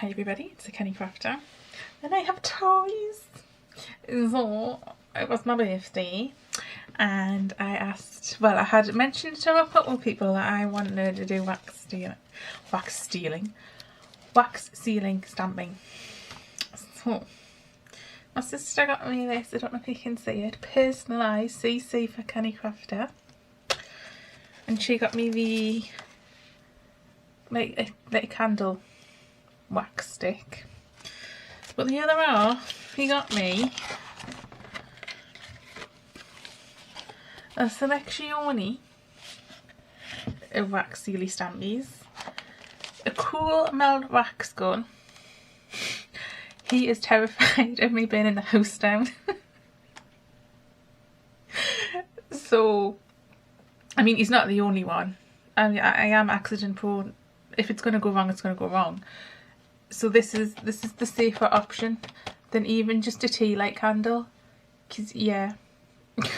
Hi everybody, it's the Kenny Crafter and I have toys. So it was my birthday and I asked, well, I had mentioned to a couple of people that I wanted to do wax sealing stamping. So my sister got me this, I don't know if you can see it, personalised CC for Kenny Crafter, and she got me the like a candle wax stick. But the other half, he got me a selection of wax sealy stampies, a cool melt wax gun. He is terrified of me burning the house down. So, I mean, he's not the only one. I mean, I am accident prone. If it's going to go wrong, it's going to go wrong. So this is the safer option than even just a tea light candle. Because, yeah,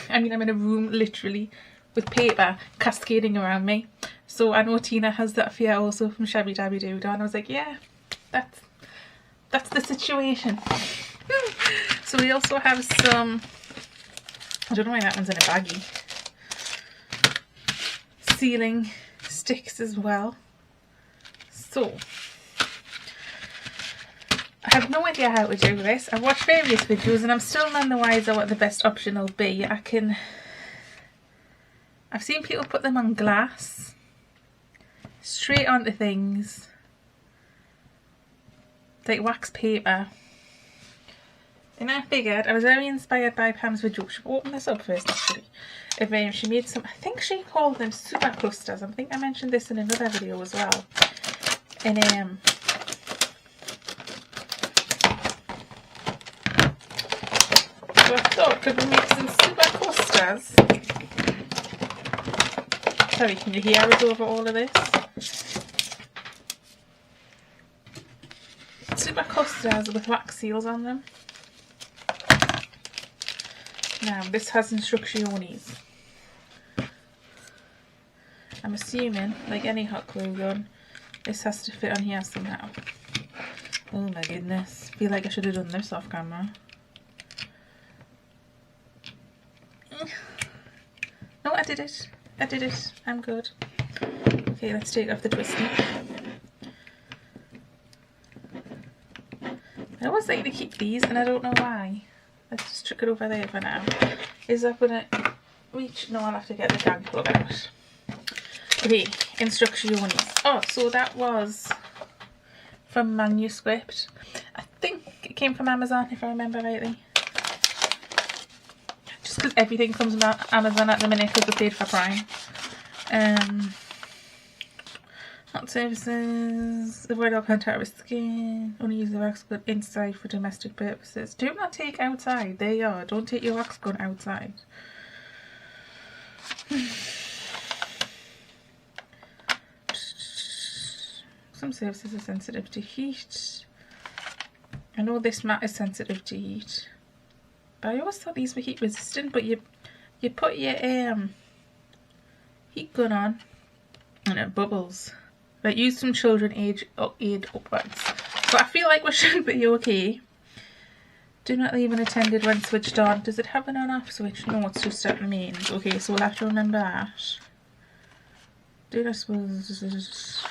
I mean, I'm in a room literally with paper cascading around me. So I know Tina has that fear also from Shabby Dabby Doo Dah, and I was like, yeah, that's the situation. So we also have some, I don't know why that one's in a baggie, sealing sticks as well. So I have no idea how to do this. I've watched various videos and I'm still none the wiser what the best option will be. I've seen people put them on glass, straight onto things, like wax paper. And I figured, I was very inspired by Pam's video. She opened this up first actually. She made some, I think she called them super clusters. I think I mentioned this in another video as well. And so I thought, could we make some super clusters? Sorry, can you hear us over all of this? Super clusters with wax seals on them. Now, this has instructions. I'm assuming, like any hot glue gun, this has to fit on here somehow. Oh my goodness. I feel like I should have done this off camera. No, I did it. I did it. I'm good. Okay, let's take off the twisty. I always like to keep these and I don't know why. Let's just chuck it over there for now. Is that gonna reach? No, I'll have to get the gang plug out. Okay, instructions. Oh, so that was from Manuscript. I think it came from Amazon if I remember rightly. Just because everything comes from Amazon at the minute because we paid for Prime. Not services. Avoid all contact with skin. Only use the wax gun inside for domestic purposes. Do not take outside. There you are. Don't take your wax gun outside. Some surfaces are sensitive to heat. I know this mat is sensitive to heat, but I always thought these were heat resistant. But you put your heat gun on and it bubbles. But use from children age upwards. So I feel like we should be okay. Do not leave unattended when switched on. Does it have an on-off switch? No, it's just at the mains. Okay, so we'll have to remember that. Do not suppose.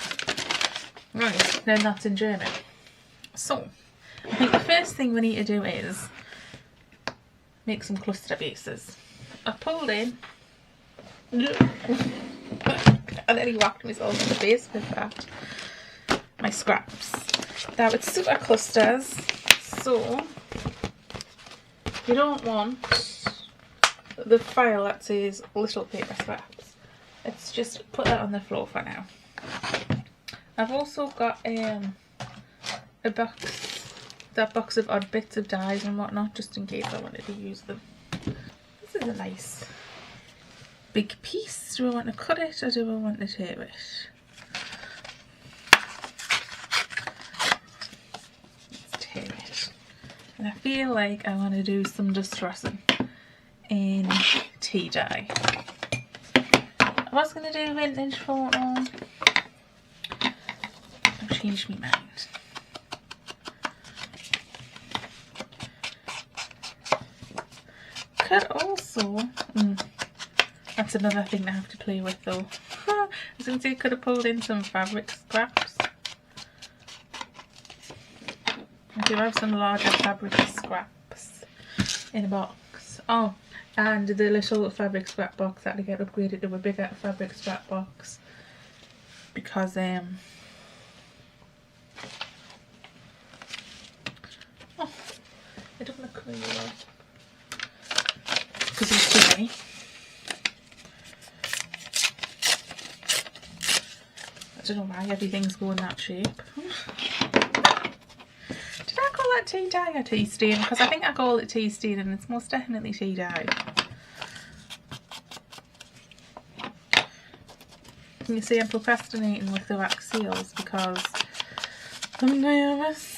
Right, then that's in German. So, I think the first thing we need to do is make some cluster bases. I pulled in, and then he whacked myself in the face with that. My scraps. Now it's super clusters, so you don't want the file that says little paper scraps. Let's just put that on the floor for now. I've also got a box, that box of odd bits of dies and whatnot, just in case I wanted to use them. This is a nice big piece. Do I want to cut it or do I want to tear it? Let's tear it. And I feel like I want to do some distressing in tea dye. I was going to do vintage photo. I've changed my mind. did also... that's another thing I have to play with though. As you can see, I could have pulled in some fabric scraps. I do have some larger fabric scraps in a box. Oh, and the little fabric scrap box had to get upgraded to a bigger fabric scrap box because oh, I don't want to clean it up because it's too many. I don't know why everything's going that shape. Did I call that tea dye or tea stain? Because I think I call it tea stain and it's most definitely tea dye. Can you see I'm procrastinating with the wax seals because I'm nervous.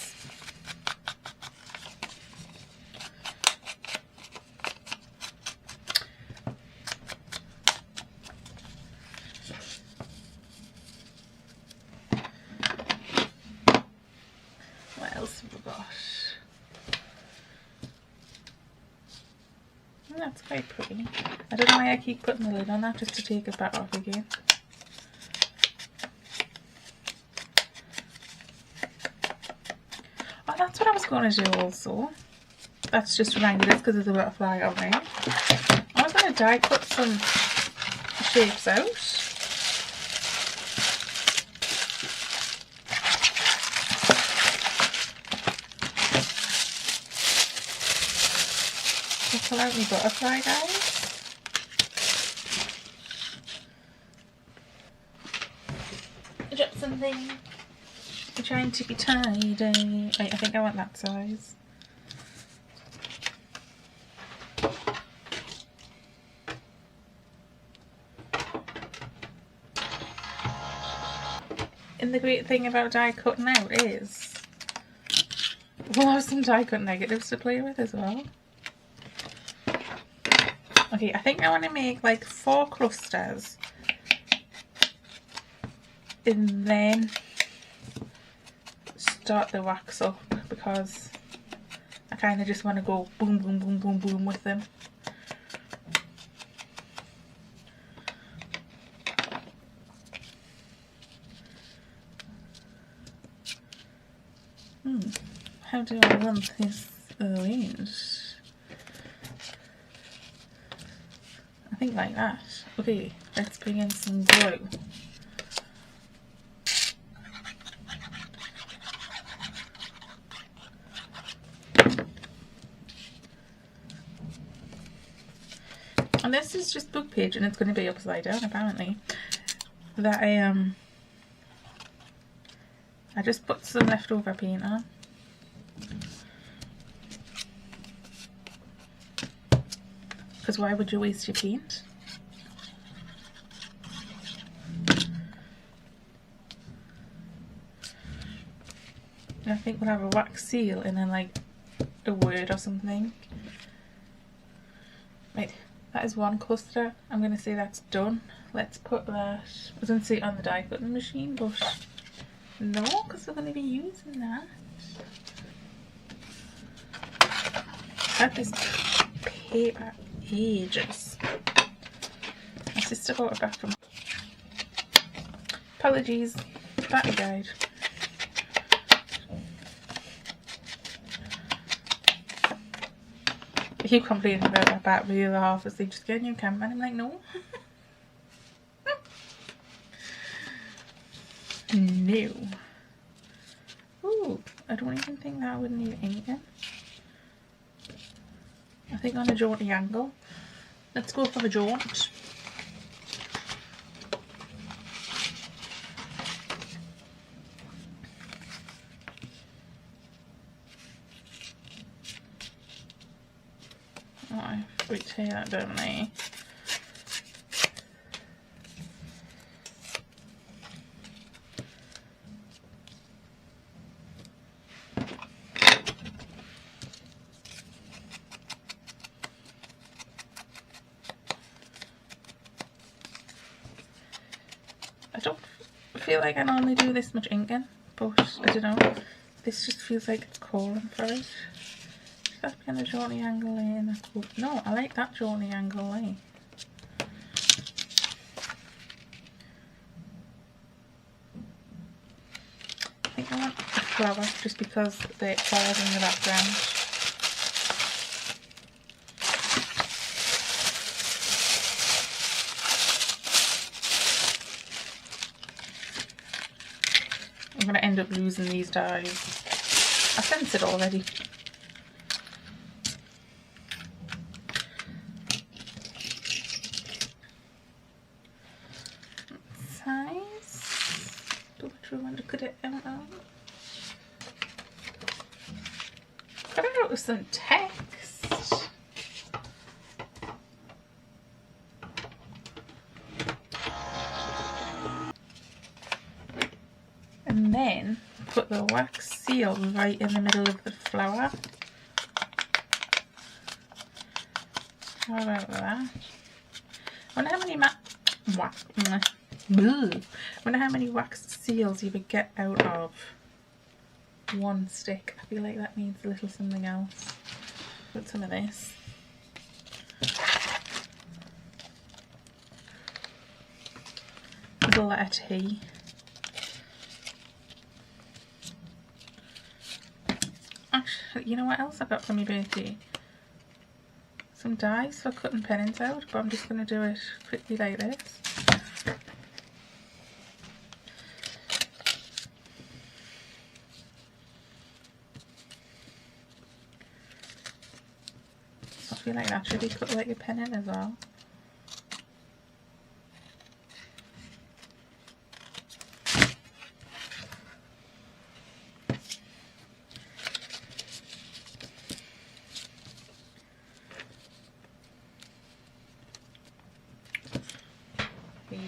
What else have we got? Oh, that's quite pretty. I don't know why I keep putting the lid on that, just to take it back off again. Oh, that's what I was going to do also. That's just reminded us because there's a butterfly on there. I was going to die cut some shapes out. Pull out my butterfly, guys. Drop something. I'm trying to be tidy. Wait, I think I want that size. And the great thing about die cutting out is we'll have some die cut negatives to play with as well. Okay, I think I want to make like 4 clusters and then start the wax up because I kind of just want to go boom, boom, boom, boom, boom with them. How do I want this arranged? I think like that. Okay, let's bring in some glue. And this is just book page and it's going to be upside down apparently. That I just put some leftover paint on. Because why would you waste your paint? I think we'll have a wax seal and then like a word or something. Right, that is one cluster. I'm going to say that's done. Let's put that, I was going to say on the die cutting machine, but no, because we're going to be using that. Had this paper ages. My sister brought it back from. Apologies, battery died. I keep complaining about that battery. The other half is they just get a new camera, and I'm like, no. No. Ooh, I don't even think that would need anything. I think on a jaunty angle. Let's go for the jaunt. Oh, we tear that, don't they? I don't feel like I normally do this much inking, but I don't know. This just feels like it's calling for it. that kind of jaunty angle there. That's good. No, I like that jaunty angle there. I think I want a flower just because the flowers in the background. I'm going to end up losing these dies. I sense it already. Size. Double true one to cut it out. Cut it out with some text. And then put the wax seal right in the middle of the flower. How about that? I wonder how many wonder how many wax seals you would get out of one stick. I feel like that needs a little something else. Put some of this. The letter T. Actually, you know what else I got for my birthday? Some dies for cutting pennants out, but I'm just going to do it quickly like this. So I feel like that should be cut like a pennant as well.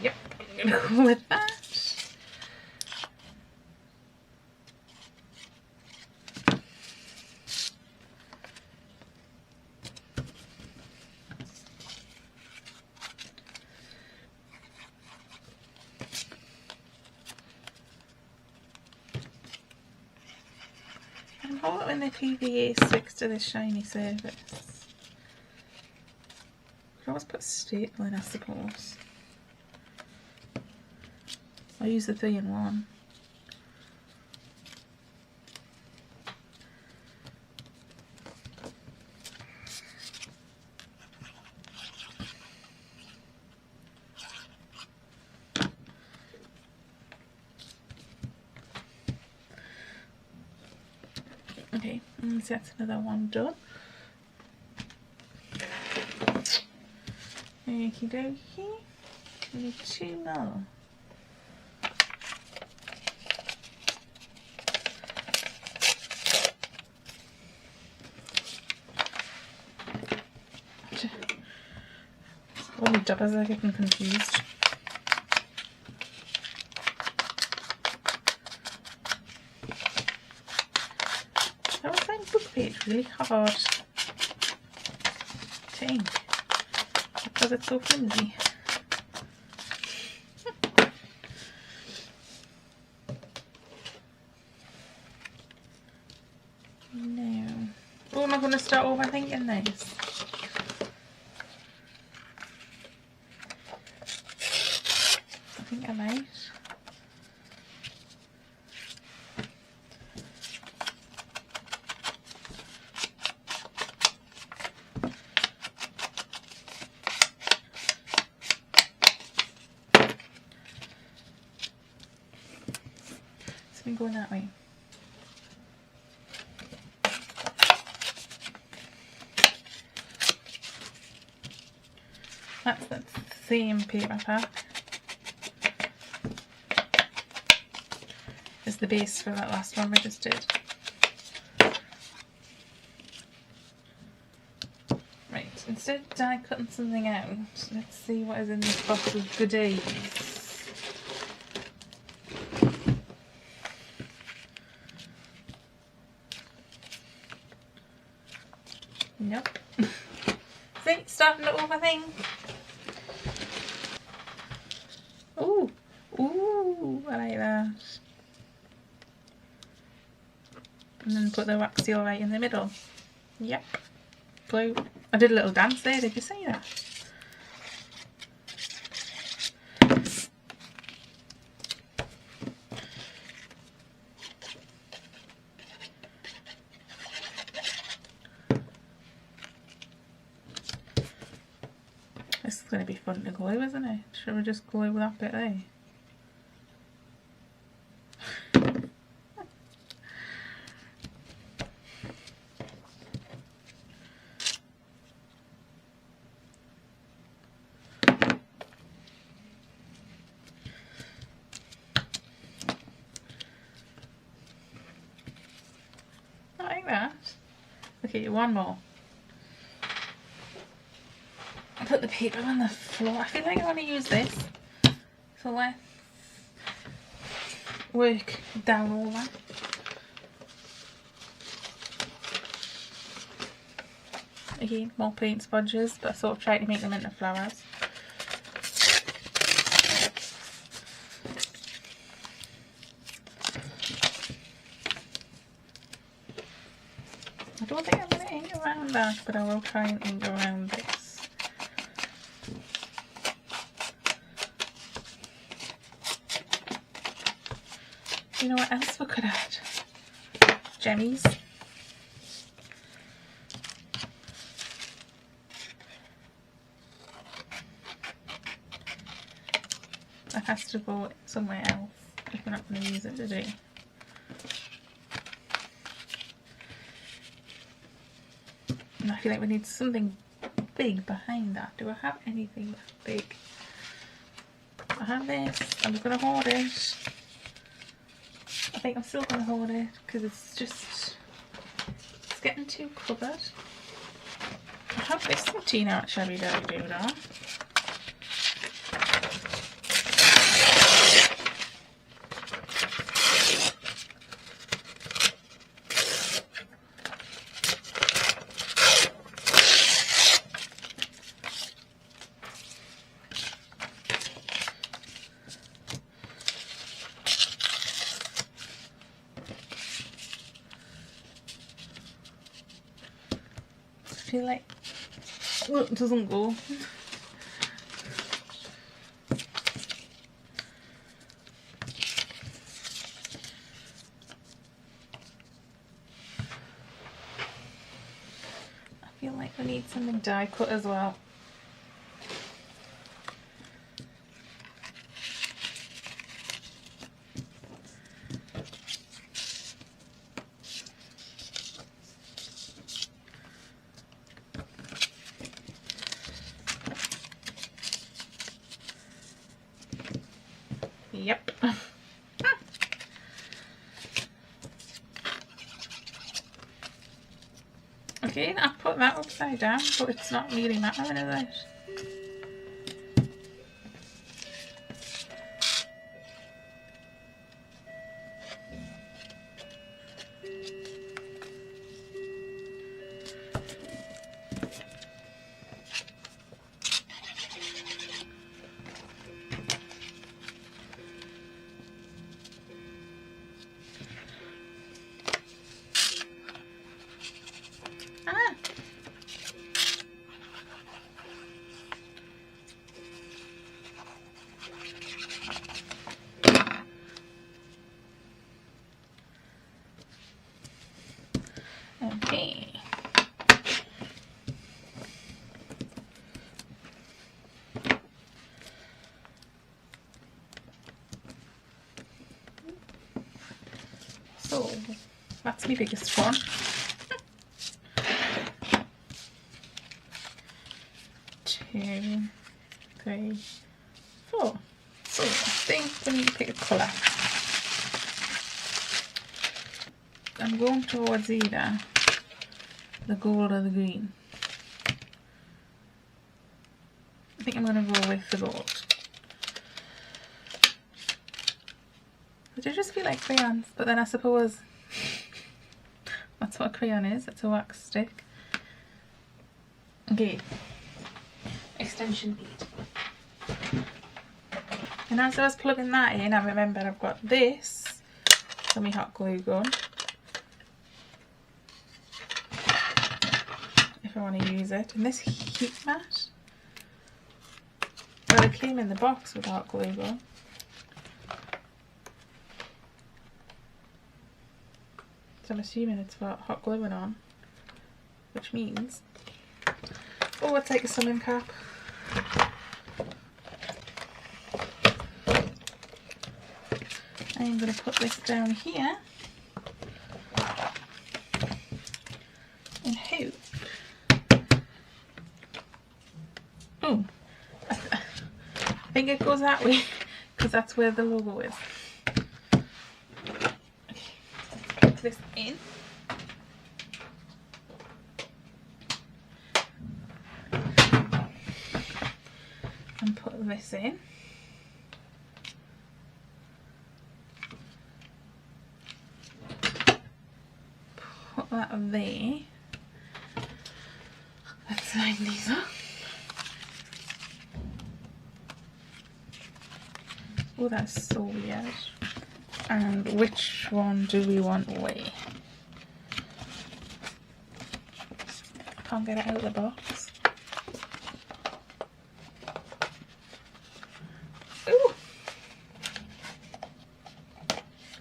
Yep, I'm gonna go with that. I'm hoping the PVA sticks to this shiny surface. I could always put a staple in, I suppose. I'll use the 3-in-1. Okay, and that's another one done. Okie dokie. We need 2 more. All my dabbers are getting confused. I always find book page really hard to ink because it's so flimsy. No. Oh, am I going to start overthinking this? I think I might. It's been going that way. That's the same paper pack as the base for that last one we just did. Right, instead of die cutting something out, let's see what is in this box of goodies. Nope. See, starting to overthink. Ooh, ooh, I like that. And then put the wax seal right in the middle. Yep. Glue. I did a little dance there, did you see that? This is going to be fun to glue, isn't it? Should we just glue that bit there? Like that. Okay, one more. I put the paper on the floor. I feel like I want to use this. So let's work down all that. Again, more paint sponges, but I sort of try to make them into flowers. I don't think I'm going to ink around that, but I will try and ink around this. You know what else we could add? Jemmies. That has to go somewhere else if we're not going to use it today. And I feel like we need something big behind that. Do I have anything that big? I have this. I'm just going to hoard it. I think I'm still going to hold it because it's getting too covered. I have this from Teen Art Shabby Dabby Doodah. I feel like it doesn't go. I feel like we need something die cut as well. Yep. Okay, I put that upside down, but it's not really mattering, is it? Okay. So that's my biggest one. 2, 3, 4. So I think we need to pick a colour. I'm going towards either the gold or the green. I think I'm going to go with the gold. I do just feel like crayons, but then I suppose that's what a crayon is, it's a wax stick. Okay, extension bead. And as I was plugging that in, I remembered I've got this for my hot glue gun. if I want to use it. And this heat mat, well, it came in the box with hot glue gun. So I'm assuming it's got hot gluing on, which means, oh, it's like a swimming cap. I'm going to put this down here and hope. Oh, I think it goes that way because that's where the logo is. Put this in. And put this in. Put that there. Let's line these up. Oh, that's so weird. And which one do we want away? I can't get it out of the box. Ooh!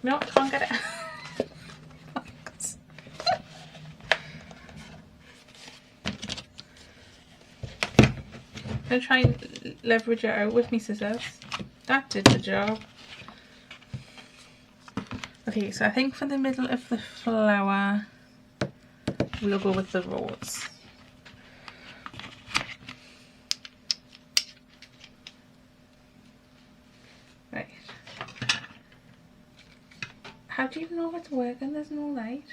No, I can't get it out. I'm going to try and leverage it out with my scissors. That did the job. Okay, so I think for the middle of the flower, we'll go with the rose. Right. How do you know it's working? There's no light.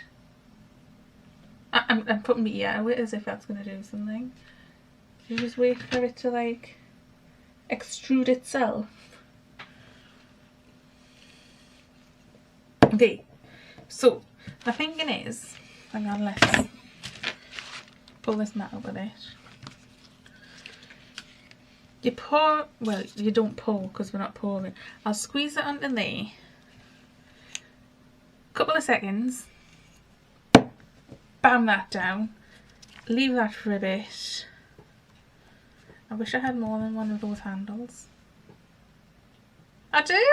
I'm putting my ear out as if that's going to do something. You just wait for it to like extrude itself. Okay, so the thinking is, hang on, let's pull this mat over it. You pour, well, you don't pour because we're not pouring. I'll squeeze it onto there. Couple of seconds. Bam that down. Leave that for a bit. I wish I had more than one of those handles. I do?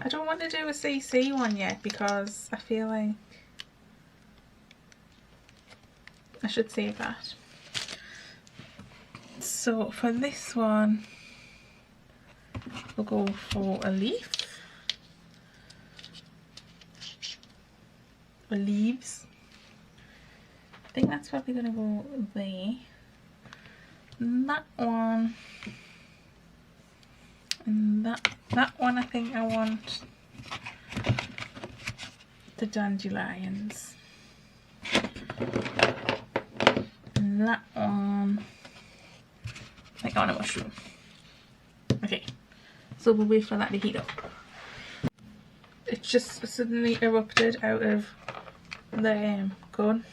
I don't want to do a CC one yet because I feel like I should save that. So for this one, we'll go for a leaf. Or leaves. I think that's probably going to go there. And that one. And that one I think I want the dandelions. And that one I think I want a mushroom. Okay, so we'll wait for that to heat up. It just suddenly erupted out of the gun.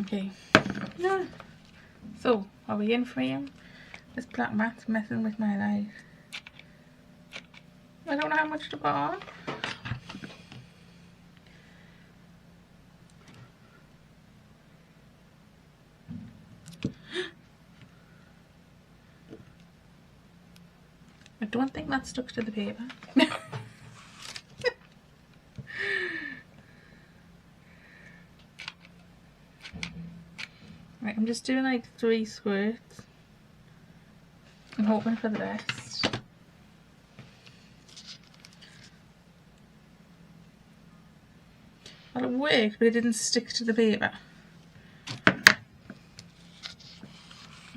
Okay. Yeah. So, are we in frame? This black mat's messing with my life. I don't know how much to put on. I don't think that's stuck to the paper. Right, I'm just doing like 3 squirts. I'm hoping for the best. Well, it worked, but it didn't stick to the paper.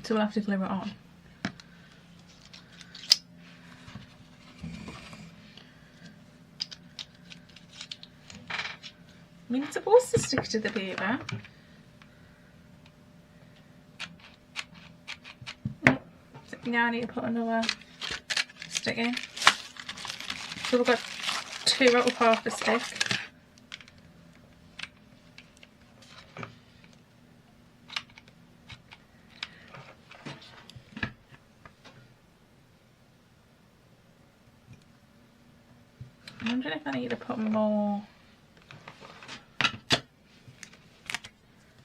So we'll have to glue it on. I mean, it's supposed to stick to the paper. Now I need to put another stick in. So we've got 2 out of half a stick. wondering if I need to put more.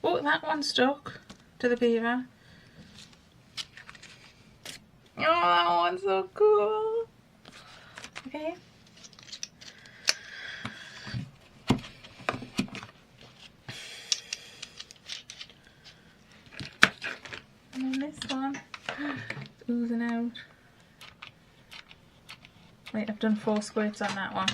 Oh, that one stuck to the beaver. Oh, that one's so cool. Okay. And then this one, it's oozing out. Wait, I've done 4 squirts on that one.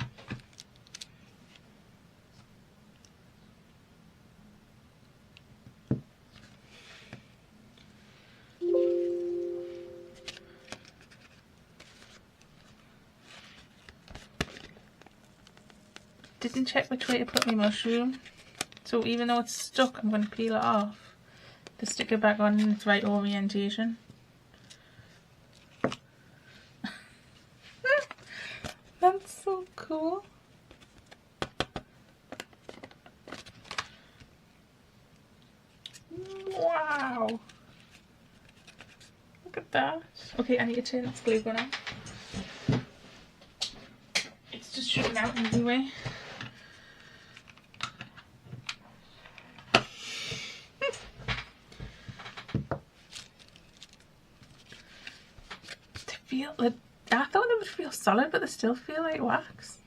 Didn't check which way to put my mushroom, so even though it's stuck, I'm going to peel it off to stick it back on in its right orientation. That's so cool. Wow! Look at that. Okay, I need to turn this glue gun on. It's just shooting out anyway. I thought they would feel solid, but they still feel like wax.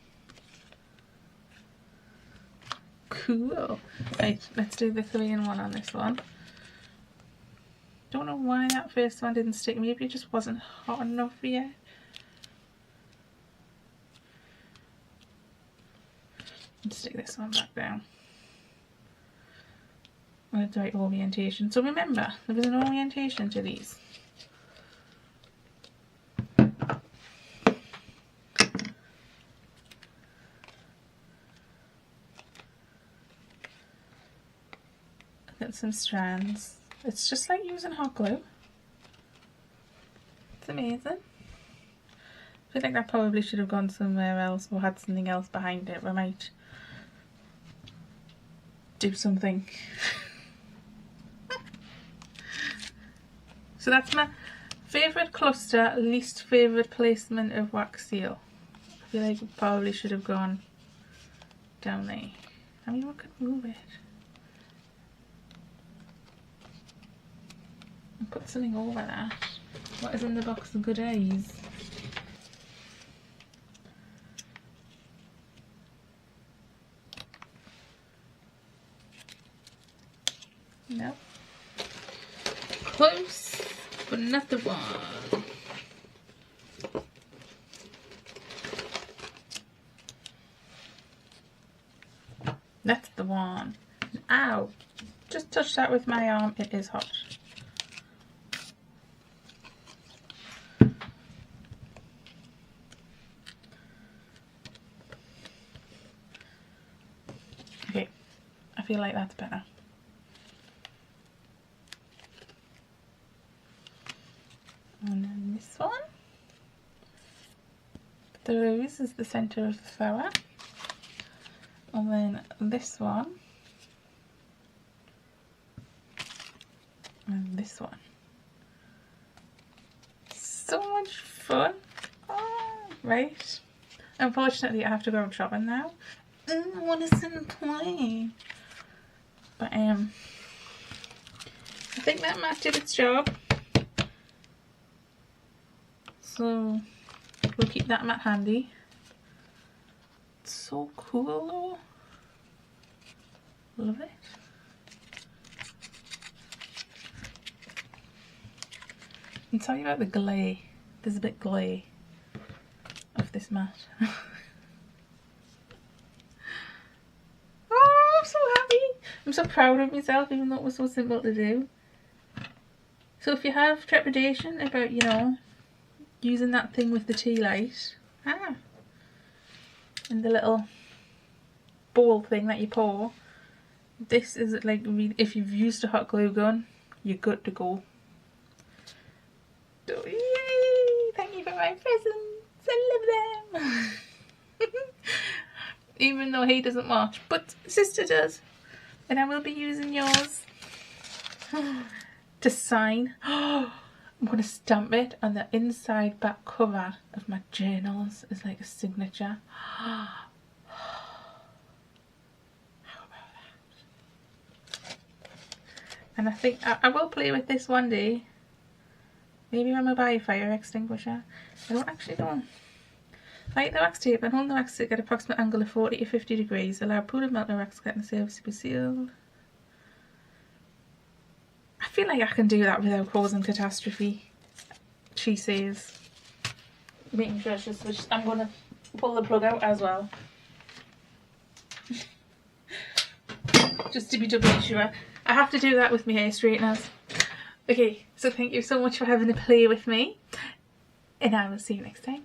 Cool. Right, let's do the 3-in-1 on this one. Don't know why that first one didn't stick. Maybe it just wasn't hot enough yet. Let's stick this one back down. With the right orientation. So remember, there is an orientation to these. Get some strands. It's just like using hot glue. It's amazing. I feel like that probably should have gone somewhere else or had something else behind it. We might do something. So that's my favourite cluster, least favourite placement of wax seal. I feel like it probably should have gone down there. I mean, we could move it. And put something over that. What is in the box of goodies? No. Close, but not the one. That's the one. Ow! Just touch that with my arm. It is hot. Okay, I feel like that's better. And then this one. The rose is the centre of the flower. And then this one. And this one. So much fun. Oh, right. Unfortunately, I have to go shopping now. I want to sit and play. But I think that mat did its job. So we'll keep that mat handy. It's so cool though. Love it. I'm sorry about the glare. There's a bit glare of this mat. Oh, I'm so happy. I'm so proud of myself, even though it was so simple to do. So if you have trepidation about, you know, using that thing with the tea light, and the little bowl thing that you pour, this is like, if you've used a hot glue gun, you're good to go. So, yay! Thank you for my presents. I love them. Even though he doesn't watch, but sister does, and I will be using yours to sign I'm going to stamp it on the inside back cover of my journals as like a signature. How about that? And I think I will play with this one day. Maybe when I buy a fire extinguisher. I don't actually know. Light the wax tape and hold the wax stick at approximate angle of 40 to 50 degrees. Allow pool of melted wax to get in the surface to be sealed. I feel like I can do that without causing catastrophe, she says. Making sure she's switched. I'm going to pull the plug out as well. Just to be doubly sure. I have to do that with my hair straighteners. Okay, so thank you so much for having a play with me. And I will see you next time.